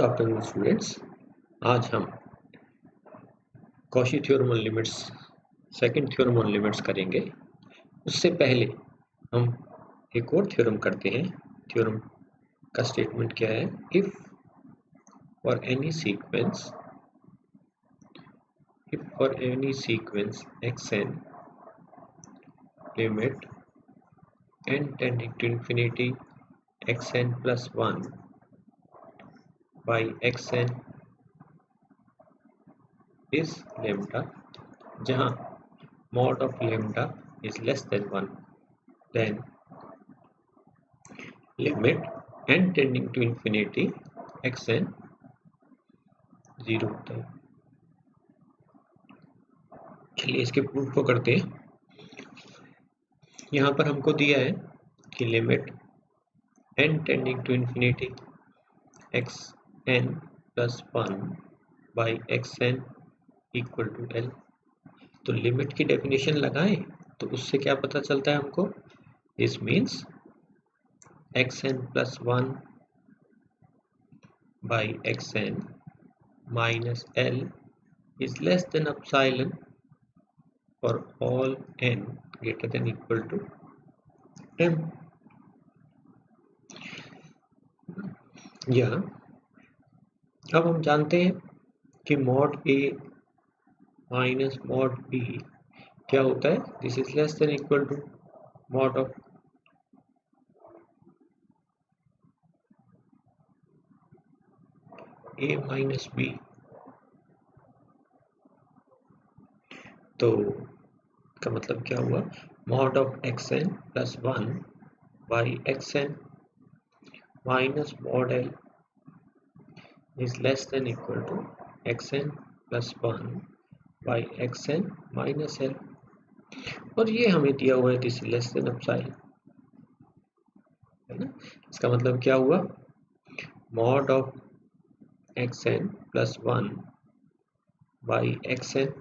Afternoon students. आज हम Cauchy theorem on limits second theorem on limits करेंगे। उससे पहले हम एक और थ्योरम करते हैं। थ्योरम का स्टेटमेंट क्या है? If for any sequence xn limit n tending to infinity xn plus 1 by xn is lambda, जहाँ mod of lambda is less than 1, then limit n tending to infinity xn 0 होता है। चलिए इसके proof को करते हैं। यहाँ पर हमको दिया है कि limit n tending to infinity xn plus 1 by xn equal to l। तो लिमिट की डेफिनेशन लगाएं तो उससे क्या पता चलता है हमको? This means xn plus 1 by xn minus l is less than epsilon for all n greater than equal to m। या अब हम जानते हैं कि mod a minus mod b क्या होता है? This is less than equal to mod of a minus b। तो का मतलब क्या हुआ? mod of xn plus 1 by xn minus mod l is less than equal to xn plus 1 by xn minus l। और ये हमें दिया हुआ है this is less than epsilon, है ना? इसका मतलब क्या हुआ? mod of xn plus 1 by xn,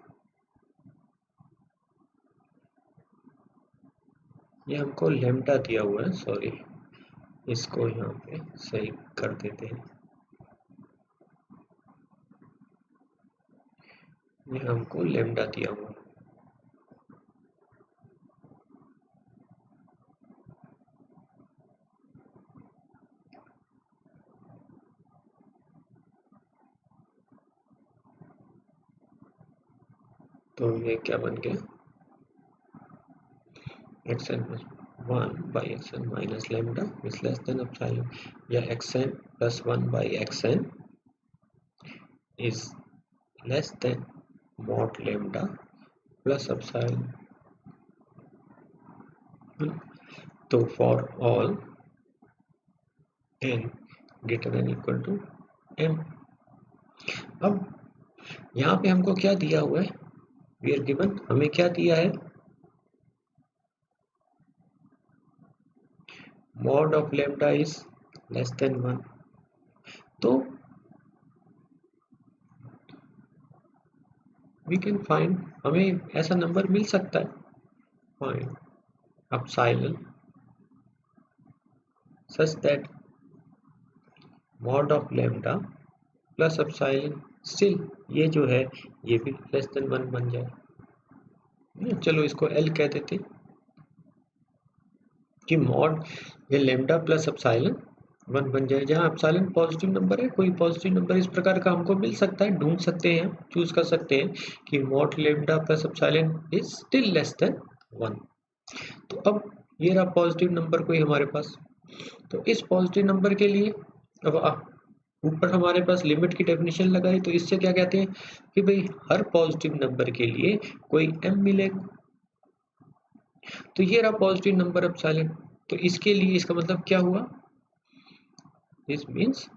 ये हमको लेम्डा दिया हुआ है। सॉरी, इसको यहाँ पे सही कर देते हैं। ये हमको लेम्डा दिया हुआ है। तो ये क्या बन गया? xn plus 1 by xn minus lambda is less than epsilon, या xn plus 1 by xn is less than mod lambda plus epsilon। तो for all n greater than equal to m। अब यहाँ पे हमको क्या दिया हुआ है? we are given, हमें क्या दिया है? mod of lambda is less than 1। तो we can find, हमें ऐसा नंबर मिल सकता है। find epsilon such that mod of lambda plus epsilon still ये जो है ये भी लेस देन 1 बन जाए। चलो इसको l कह देते कि mod ये lambda प्लस एप्सिलॉन 1 बन जाए, जहाँ एप्सिलॉन पॉजिटिव नंबर है। कोई पॉजिटिव नंबर इस प्रकार का हमको मिल सकता है, ढूंढ सकते हैं, चूज कर सकते हैं कि mod lambda plus epsilon is still less than 1। तो अब ये रहा पॉजिटिव नंबर कोई हमारे पास। तो इस पॉजिटिव नंबर के लिए अब ऊपर हमारे पास लिमिट की डेफिनेशन लगाई, तो इससे क्या कहते हैं कि भाई हर पॉजिटिव नंबर के लिए कोई m मिलेगा। तो ये रहा पॉजिटिव नंबर एप्सिलॉन। तो इसके लिए इसका मतलब क्या हुआ? दिस मीन्स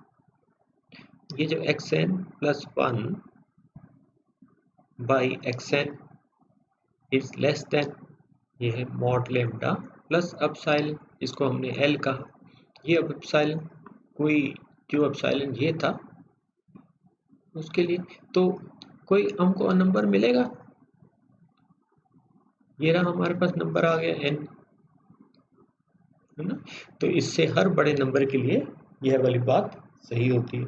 ये जो xn plus 1 by xn is less then, ये है mod lambda प्लस एप्सिलॉन, इसको हमने l कहा। ये अब एप्सिलॉन, कोई जो एप्सिलॉन ये था उसके लिए तो कोई हमको नंबर मिलेगा। ये रहा हमारे पास नंबर आ गया n, है ना? तो इससे हर बड़े नंबर के लिए यह वाली बात सही होती है।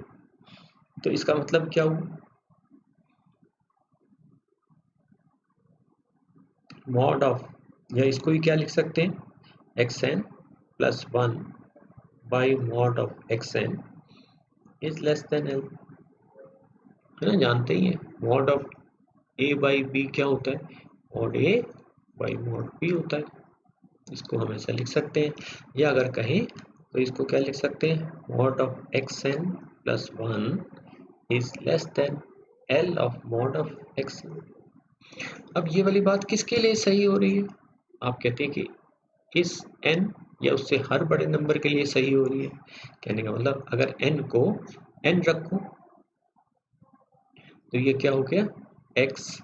तो इसका मतलब क्या हुआ, मॉड ऑफ, या इसको ही क्या लिख सकते हैं, xn plus 1 by mod of xn is less than l, है ना, जानते ही है mod of a by b क्या होता है, mod a by mod b होता है। इसको हम ऐसा लिख सकते हैं, या अगर कहें तो इसको क्या लिख सकते हैं, mod of xn plus 1 is less than l of mod of xn। अब ये वाली बात किसके लिए सही हो रही है, आप कहते हैं कि इस n या उससे हर बड़े नंबर के लिए सही हो रही है। कहने का मतलब अगर n को n रखो तो ये क्या हो गया, x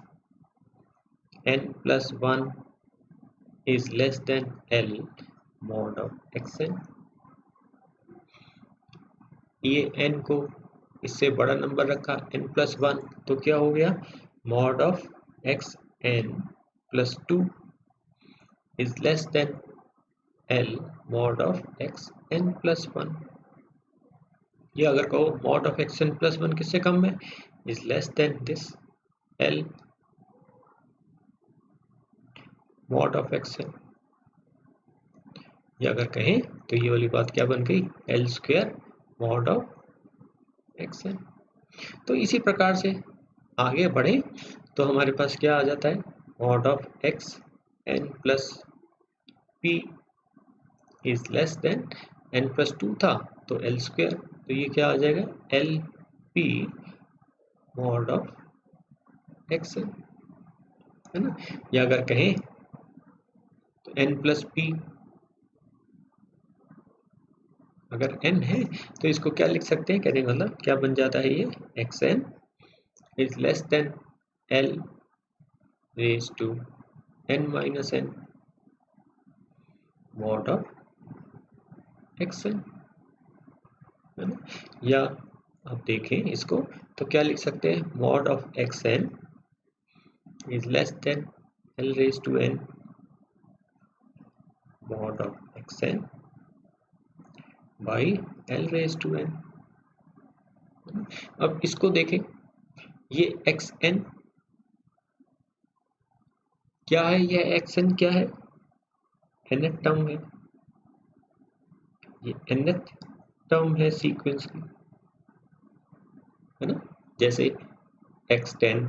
n plus 1 is less than l mod of xn। ये n को इससे बड़ा नंबर रखा n प्लस 1 तो क्या हो गया, mod of x n plus 2 is less than l mod of x n plus 1। या अगर कहो mod of x n plus 1 किससे कम है, is less then this l mod of x n। या अगर कहें तो ये वाली बात क्या बन गई, l square mod of x n। तो इसी प्रकार से आगे बढ़े तो हमारे पास क्या आ जाता है, mod of x n plus p is less then n plus 2 था तो l स्क्वायर, तो ये क्या आ जाएगा, l p mod of x n, है ना। या अगर कहें तो n प्लस p, अगर n है तो इसको क्या लिख सकते हैं, कहने का मतलब क्या बन जाता है, ये x n is less than l raise to n minus n mod of x n, है ना। या आप देखें इसको तो क्या लिख सकते हैं, mod of x n is less than l raise to n mod of x n by l raise to n। अब इसको देखें, ये एक्स एन क्या है, यह एक्स एन क्या है, nth टर्म है, ये nth टर्म है सीक्वेंस की, है ना। जैसे x10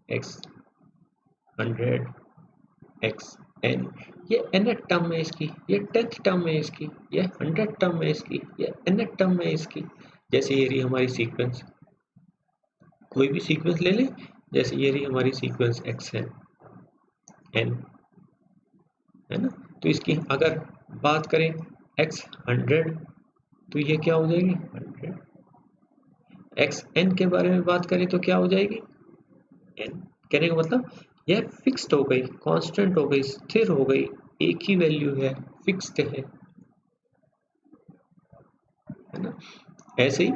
x100 xn, ये nth टर्म है इसकी, ये 10th टर्म है इसकी, ये 100th टर्म है इसकी, ये nth टर्म है इसकी। जैसे ये रही हमारी सीक्वेंस, कोई भी सीक्वेंस ले लें, जैसे ये रही हमारी सीक्वेंस xn n, है ना। तो इसकी अगर बात करें x100 तो ये क्या हो जाएगी 100, xn के बारे में बात करें तो क्या हो जाएगी n। कहने का मतलब यह फिक्स्ड हो गई, कांस्टेंट हो गई, स्थिर हो गई, एक ही वैल्यू है, फिक्स्ड है ना। ऐसे ही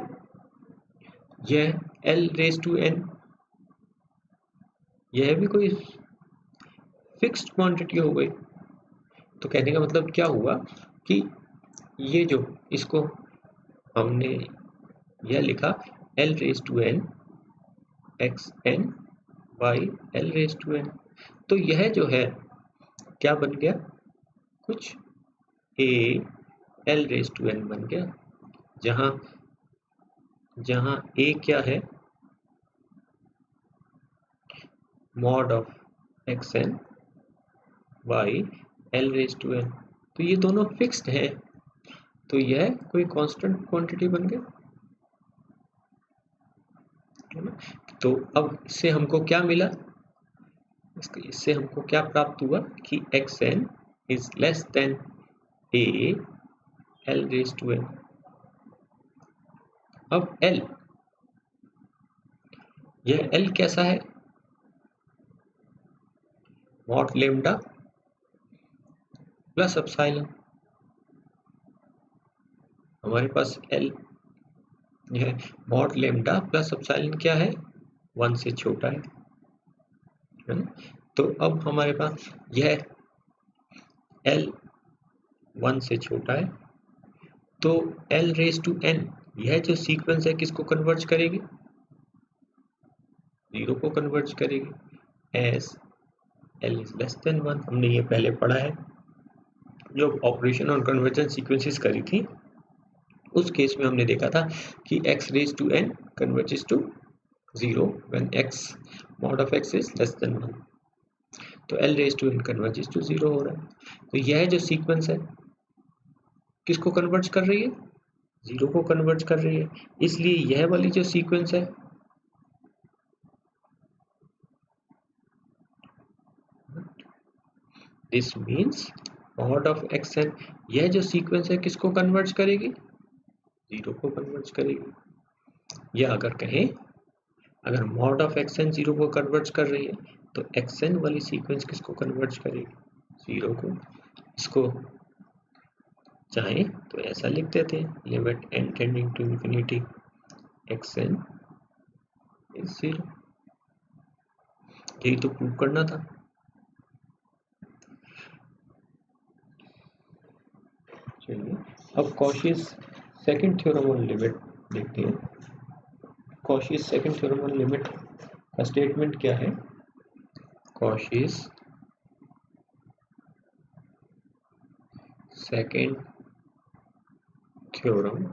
यह l रेज टू n, यह भी कोई फिक्स्ड क्वांटिटी हो गई। तो कहने का मतलब क्या हुआ कि ये जो इसको हमने यह लिखा l raise to n x n by l raise to n, तो यह जो है क्या बन गया, कुछ a l raise to n बन गया, जहां जहां a क्या है, mod of x n by l raise to n। तो ये दोनों फिक्स्ड है, तो यह कोई कांस्टेंट क्वांटिटी बन गया, है ना। तो अब इससे हमको क्या मिला, इससे हमको क्या प्राप्त हुआ कि x n is less than a l raise to n। अब l, यह l कैसा है, मॉड लेम्डा प्लस एप्सिलॉन। हमारे पास l, यह मॉड लेम्डा प्लस एप्सिलॉन क्या है, 1 से छोटा है ना। तो अब हमारे पास यह l 1 से छोटा है, तो l रेज टू n यह जो सीक्वेंस है किसको कन्वर्ज करेगी? 0 को कन्वर्ज करेगी। S L is less then 1, हमने ये पहले पढ़ा है जो ऑपरेशन और कन्वर्जन सीक्वेंसेस करी थी। उस केस में हमने देखा था कि x raise to n converges to 0 when x mod of x is less than 1, तो l raise to n converges to 0 हो रहा है। तो यह जो सीक्वेंस है किसको कन्वर्ज कर रही है? 0 को कन्वर्ज कर रही है। इसलिए यह वाली जो सीक्वेंस है this means mod of xn, यह जो सीक्वेंस है किसको कन्वर्ज करेगी? 0 को कन्वर्ज करेगी। या अगर कहें अगर mod of xn 0 को कन्वर्ज कर रही है तो xn वाली सीक्वेंस किसको कन्वर्ज करेगी? 0 को। इसको चाहे तो ऐसा लिख देते हैं, limit n tending to infinity xn is 0। यही तो प्रूव करना था। चलिए अब Cauchy's second theorem on limit देखते हैं। Cauchy's second theorem on limit का स्टेटमेंट क्या है? Cauchy's second theorem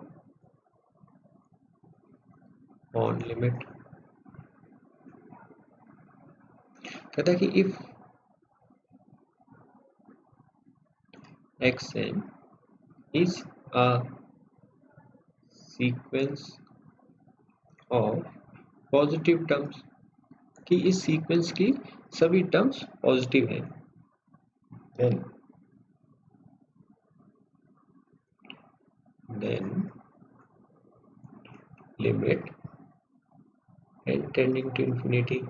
on limit कहता है कि if xn is a sequence of positive terms, कि इस सीक्वेंस की सभी टर्म्स पॉजिटिव हैं, then limit n tending to infinity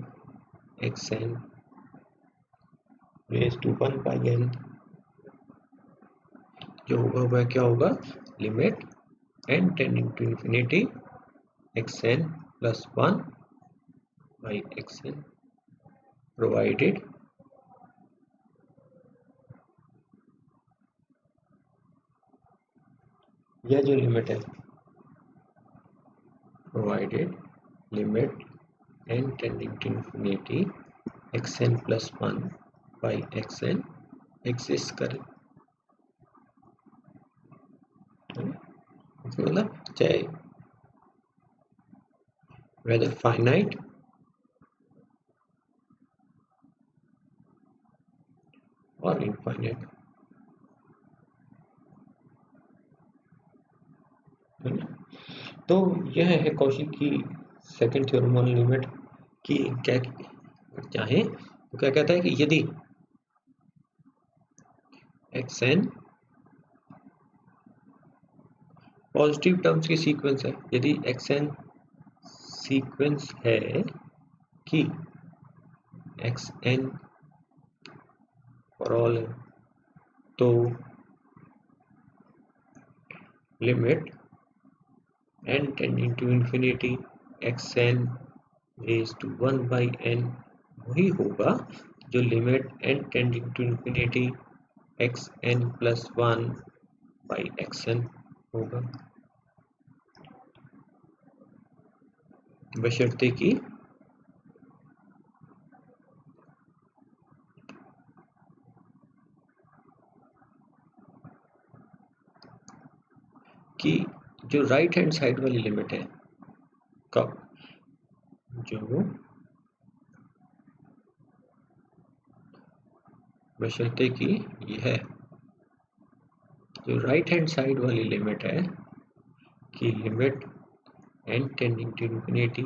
xn raised to 1 by n, जो होगा वह क्या होगा? Limit n tending to infinity xn plus 1 by xn provided यह जो लिमिट है provided limit n tending to infinity xn plus 1 by xn exist करे। मतलब चाहे whether finite और इनफाइनाइट, तो यह है कॉशी की सेकंड थ्योरम ऑन लिमिट की। क्या चाहे तो क्या कहता है कि यदि xn पॉजिटिव टर्म्स की सीक्वेंस है, यदि xn सीक्वेंस है कि xn फॉर ऑल है, तो limit n tending to infinity xn raise to 1 by n वही होगा जो limit n tending to infinity xn plus 1 by xn होगा, बशर्ते कि जो राइट हैंड साइड वाली लिमिट है कब, जो बशर्ते कि यह जो राइट हैंड साइड वाली लिमिट है कि limit n tending to infinity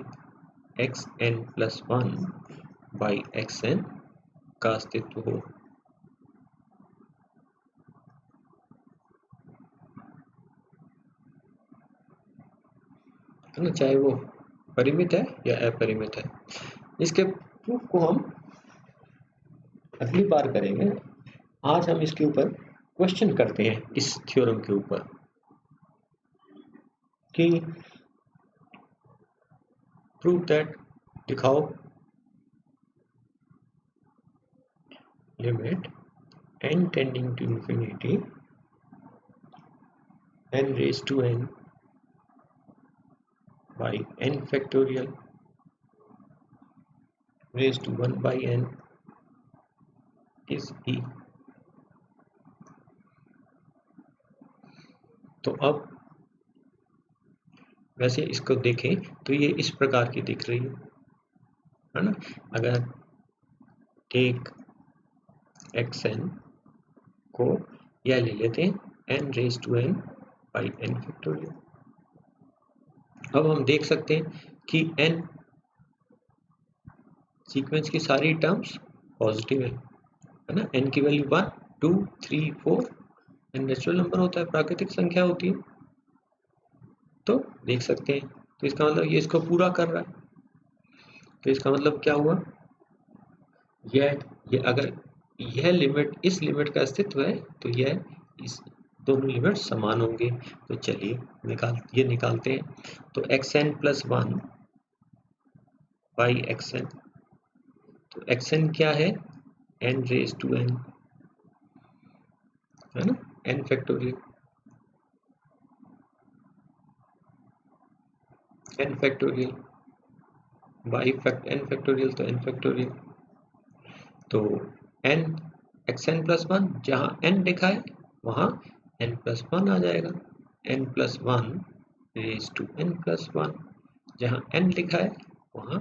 xn plus 1 by xn का अस्तित्व हो। है ना, चाहे वो परिमित है या अपरिमित है। इसके प्रूफ को हम अगली बार करेंगे। आज हम इसके ऊपर क्वेश्चन करते हैं, इस थ्योरम के ऊपर कि प्रूव दैट, दिखाओ limit n tending to infinity n raise to n by n factorial raise to 1 by n is e। तो अब वैसे इसको देखें तो ये इस प्रकार की दिख रही है ना। अगर टेक xn को यह ले लेते हैं n raise to n by n factorial. अब हम देख सकते हैं कि n सीक्वेंस की सारी टर्म्स पॉजिटिव है ना। n की वैल्यू 1 2 3 4 n नेचुरल नंबर होता है, प्राकृतिक संख्या होती है, तो देख सकते हैं। तो इसका मतलब ये इसको पूरा कर रहा है। तो इसका मतलब क्या हुआ, ये अगर यह लिमिट इस लिमिट का अस्तित्व है तो यह इस दोनों लिमिट समान होंगे। तो चलिए निकालते हैं। तो xn प्लस 1 बाई xn, तो xn क्या है, n रेज टू n है ना, n factorial by n factorial, तो n फैक्टोरियल। तो n xn प्लस 1 जहाँ n लिखा है वहाँ n प्लस 1 आ जाएगा, n plus 1 raise to n plus 1, जहाँ n लिखा है वहाँ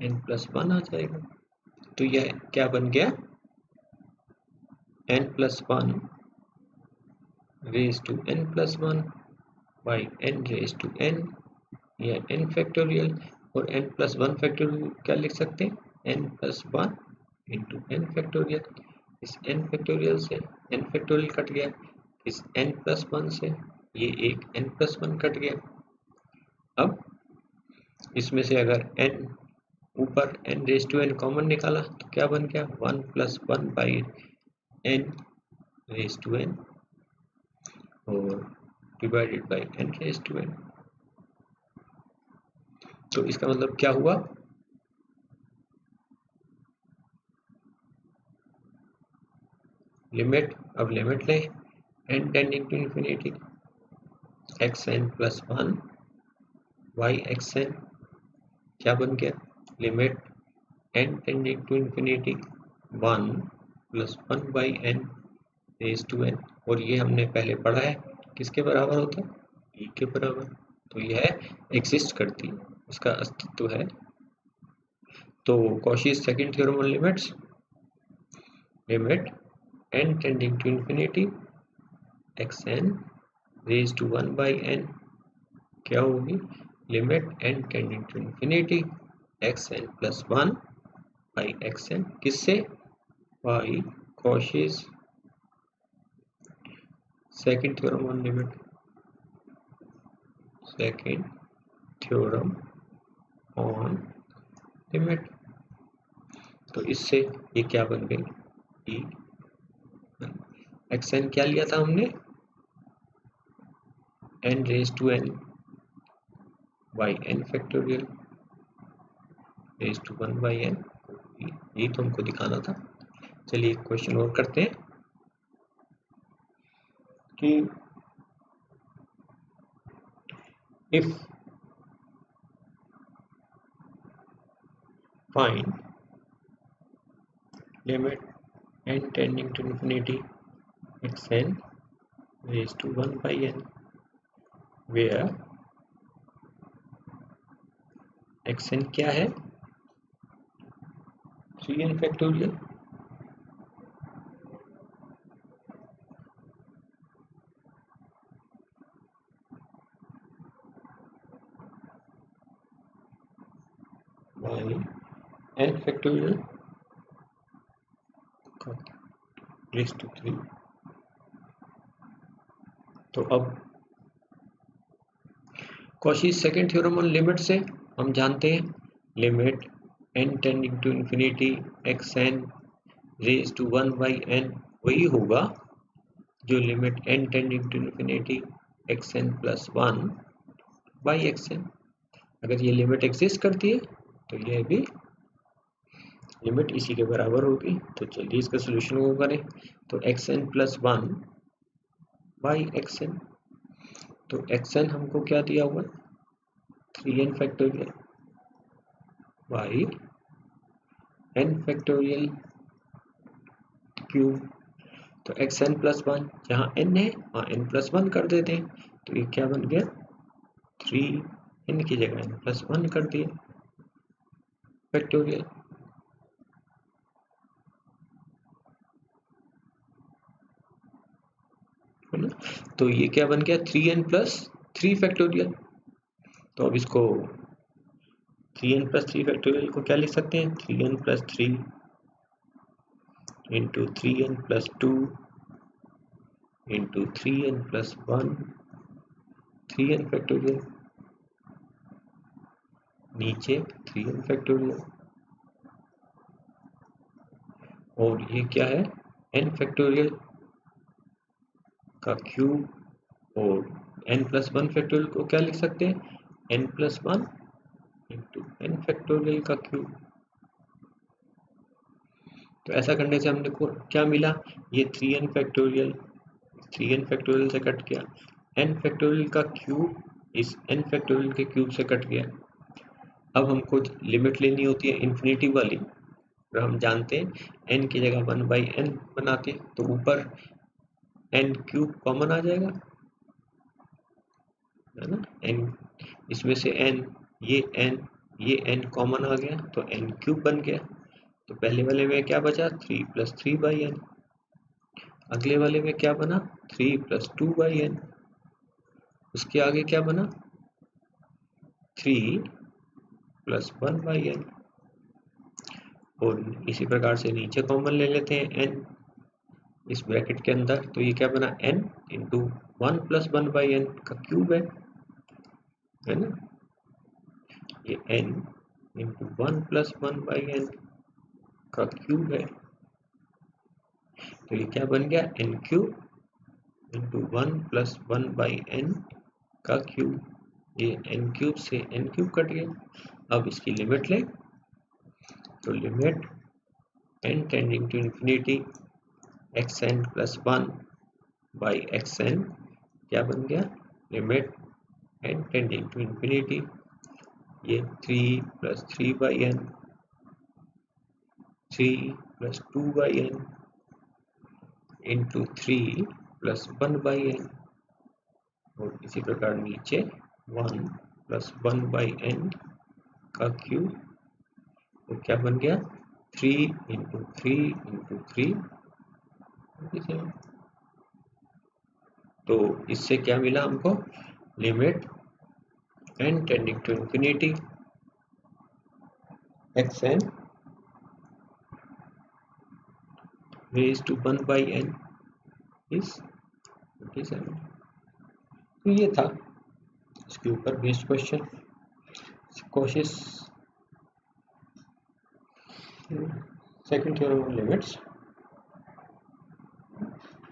n प्लस 1 आ जाएगा। तो यह क्या बन गया, n plus 1 raise to n plus 1 by n raise to n, यह n फैक्टोरियल। और n प्लस 1 फैक्टोरियल क्या लिख सकते हैं, n plus 1 into n factorial. इस n फैक्टोरियल से n फैक्टोरियल कट गया, इस n प्लस 1 से ये एक n प्लस 1 कट गया। अब इसमें से अगर n ऊपर n raise to n common निकाला तो क्या बन गया, 1 plus 1 by n raise to n और divided by n raise to n। तो इसका मतलब क्या हुआ, लिमिट, अब लिमिट लें n tending to infinity xn plus 1 by xn क्या बन गया, limit n tending to infinity 1 plus 1 by n raise to n। और ये हमने पहले पढ़ा है किसके बराबर होता है, e के बराबर। तो यह एग्जिस्ट करती है, इसका अस्तित्व है। तो Cauchy's second theorem on limits, limit n tending to infinity xn raise to 1 by n क्या होगी, limit n tending to infinity xn plus 1 by xn, किससे, by Cauchy's second theorem on limit, second theorem on limit. तो इससे ये क्या बन गई, e xn क्या लिया था हमने, n raise to n by n factorial raise to 1 by n, यही तो हमको दिखाना था। चलिए एक क्वेश्चन और करते हैं कि if find limit n tending to infinity xn raised to 1 by n where xn क्या है, 3n factorial by n factorial raise to 3। तो अब Cauchy's second theorem on limit से हम जानते हैं limit n tending to infinity xn raise to 1 by n वही होगा जो limit n tending to infinity xn plus 1 by xn। अगर ये लिमिट एग्जिस्ट करती है तो यह भी लिमिट इसी के बराबर होगी। तो चलिए इसका सोल्यूशन को करें। तो xn प्लस 1 बाई xn, तो xn हमको क्या दिया हुआ, 3n factorial by n factorial cube. तो xn प्लस वन, जहाँ n है वहाँ n प्लस वन कर देते हैं, तो ये क्या बन गया 3n की जगह n प्लस वन कर दिए फैक्टोरियल। है ना, तो ये क्या बन गया 3n प्लस 3 फैक्टोरियल। तो अब इसको 3n प्लस 3 फैक्टोरियल को क्या लिख सकते हैं 3n plus 3 into 3n plus 2 into 3n plus 1 3n factorial, नीचे 3n फैक्टोरियल, और ये क्या है n फैक्टोरियल का क्यूब, और n प्लस वन फैक्टोरियल को क्या लिख सकते हैं n plus one into n factorial का क्यूब। तो ऐसा करने से हमने को क्या मिला, ये 3n फैक्टोरियल 3n फैक्टोरियल से कट गया, n फैक्टोरियल का क्यूब इस n फैक्टोरियल के क्यूब से कट गया। अब हमको लिमिट लेनी होती है इन्फिनिटी वाली, और हम जानते हैं n की जगह 1/n बनाते हैं, तो ऊपर n क्यूब कॉमन आ जाएगा, है ना, n इसमें से n ये n कॉमन आ गया तो n क्यूब बन गया। तो पहले वाले में क्या बचा 3 प्लस 3/n, अगले वाले में क्या बना 3 प्लस 2/n, उसके आगे क्या बना 3 प्लस 1/n, और इसी प्रकार से नीचे कॉमन ले लेते हैं n इस ब्रैकेट के अंदर, तो ये क्या बना n इंटू 1 प्लस 1/n का क्यूब है ना, ये n इंटू 1 प्लस 1/n का क्यूब है। तो ये क्या बन गया n cube into 1 plus 1/n का क्यूब, ये n क्यूब से n क्यूब कट गया। अब इसकी लिमिट लें, तो limit n tending to infinity xn plus 1 by xn क्या बन गया limit n tending to infinity, ये 3 plus 3/n 3 plus 2/n into 3 plus 1/n, और इसी प्रकार नीचे 1 प्लस 1/n का क्यूब, तो क्या बन गया 3 इंटू 3 इंटू 3। तो इससे क्या मिला हमको limit n tending to infinity xn raise to 1/n is 27। तो ये था इसके ऊपर based question. Cauchy's second theorem of limits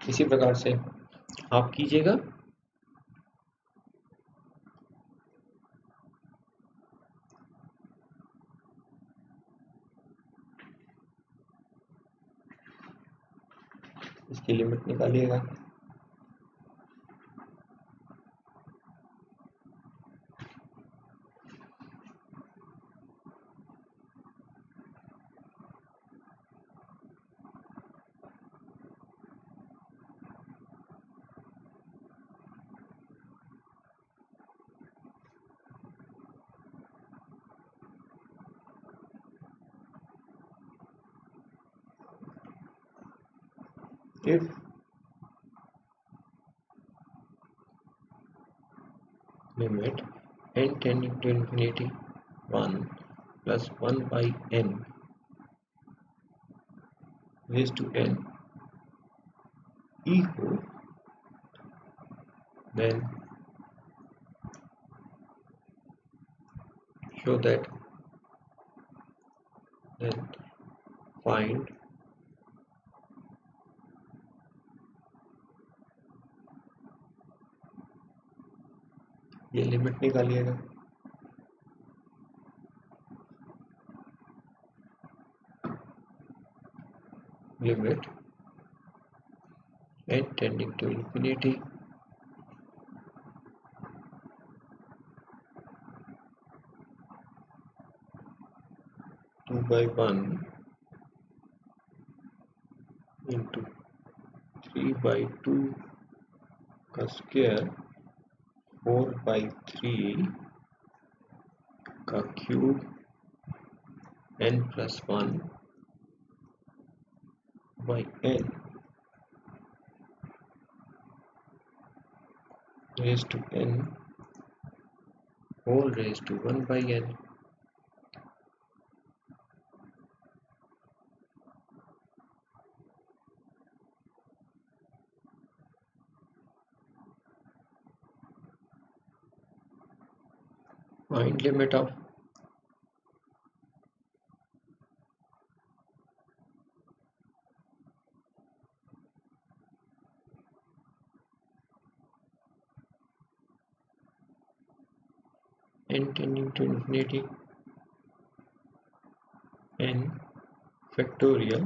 इसी प्रकार से आप कीजिएगा। इसकी लिमिट निकालिएगा। If limit n tending to infinity 1 plus 1/n raised to n equal, then show that, then find ये लिमिट निकालिएगा। Limit n tending to infinity 2/1 into 3/2 का स्क्वायर 4/3 का cube n+1 by n raised to n whole raised to 1 by n. Find limit of n tending to infinity n factorial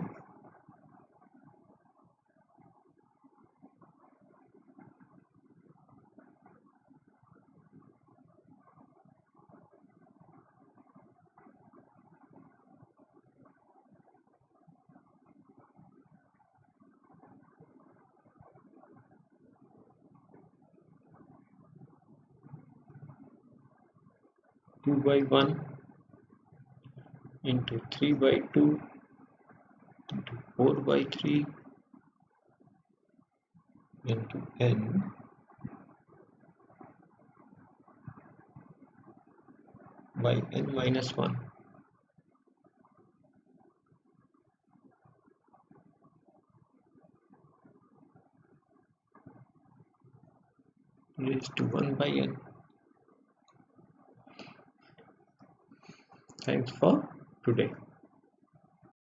two by one into 3/2 into 4/3 into n by n-1 raised to 1 by n. Thanks for today.